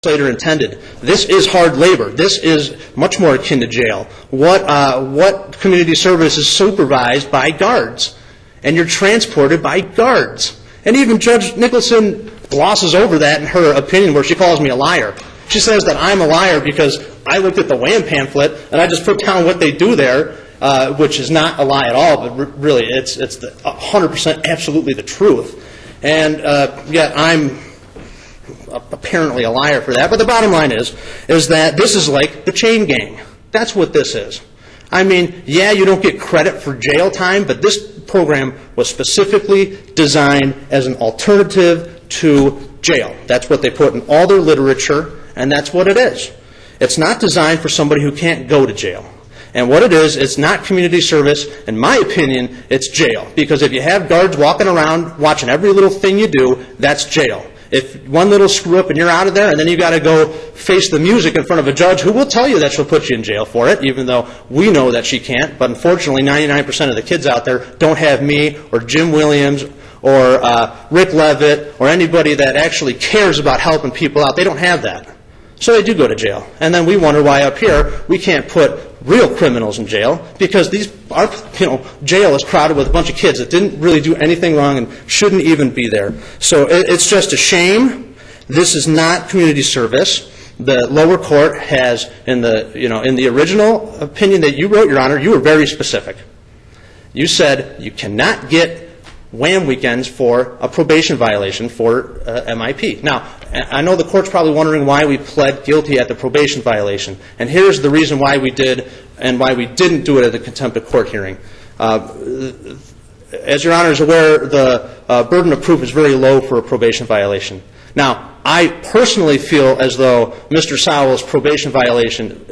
legislator intended. This is hard labor. This is much more akin to jail. What community service is supervised by guards, and you're transported by guards. And even Judge Nicholson glosses over that in her opinion, where she calls me a liar. She says that I'm a liar because I looked at the WWAM pamphlet and I just put down what they do there, which is not a lie at all, but really it's 100% absolutely the truth. And yet I'm apparently a liar for that. But the bottom line is that this is like the chain gang. That's what this is. I mean, yeah, you don't get credit for jail time, but this program was specifically designed as an alternative to jail. That's what they put in all their literature, and that's what it is. It's not designed for somebody who can't go to jail. And what it is, it's not community service. In my opinion, it's jail. Because if you have guards walking around watching every little thing you do, that's jail. If one little screw up and you're out of there, and then you've got to go face the music in front of a judge who will tell you that she'll put you in jail for it, even though we know that she can't. But unfortunately, 99% of the kids out there don't have me or Jim Williams or Rick Levitt or anybody that actually cares about helping people out. They don't have that. So they do go to jail. And then we wonder why up here we can't put real criminals in jail, because our jail is crowded with a bunch of kids that didn't really do anything wrong and shouldn't even be there. So it's just a shame. This is not community service. The lower court has, in the original opinion that you wrote, Your Honor, you were very specific. You said you cannot get WWAM weekends for a probation violation for MIP. Now, I know the court's probably wondering why we pled guilty at the probation violation. And here's the reason why we did and why we didn't do it at the contempt of court hearing. As Your Honor is aware, the burden of proof is very low for a probation violation. Now, I personally feel as though Mr. Sowell's probation violation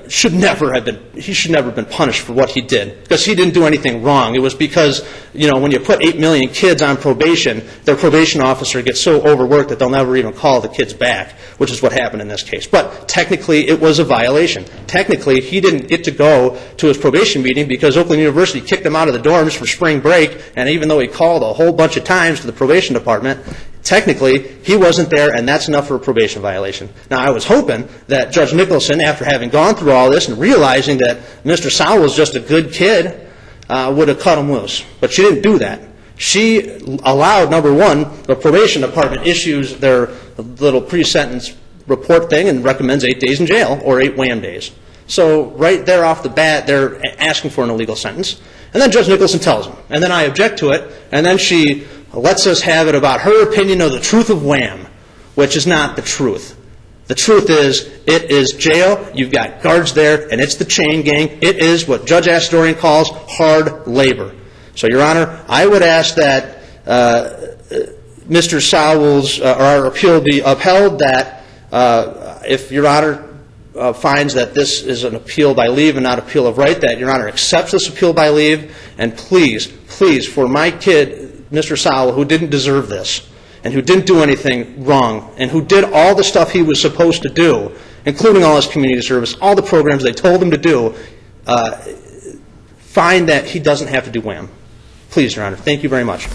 should never have been punished for what he did, because he didn't do anything wrong. It was because, when you put 8 million kids on probation, their probation officer gets so overworked that they'll never even call the kids back, which is what happened in this case. But technically, it was a violation. Technically, he didn't get to go to his probation meeting because Oakland University kicked him out of the dorms for spring break, and even though he called a whole bunch of times to the probation department, technically, he wasn't there, and that's enough for a probation violation. Now, I was hoping that Judge Nicholson, after having gone through all this and realizing that Mr. Sowell was just a good kid, would have cut him loose. But she didn't do that. She allowed, number one, the probation department issues their little pre-sentence report thing and recommends 8 days in jail or 8 WWAM days. So right there off the bat, they're asking for an illegal sentence. And then Judge Nicholson tells them. And then I object to it, and then she lets us have it about her opinion of the truth of WWAM, which is not the truth. The truth is, it is jail, you've got guards there, and it's the chain gang. It is what Judge Astorian calls hard labor. So, Your Honor, I would ask that Mr. Sowell's our appeal be upheld, that if Your Honor finds that this is an appeal by leave and not appeal of right, that Your Honor accepts this appeal by leave, and please, for my kid, Mr. Sowell, who didn't deserve this, and who didn't do anything wrong, and who did all the stuff he was supposed to do, including all his community service, all the programs they told him to do, find that he doesn't have to do WWAM. Please, Your Honor. Thank you very much.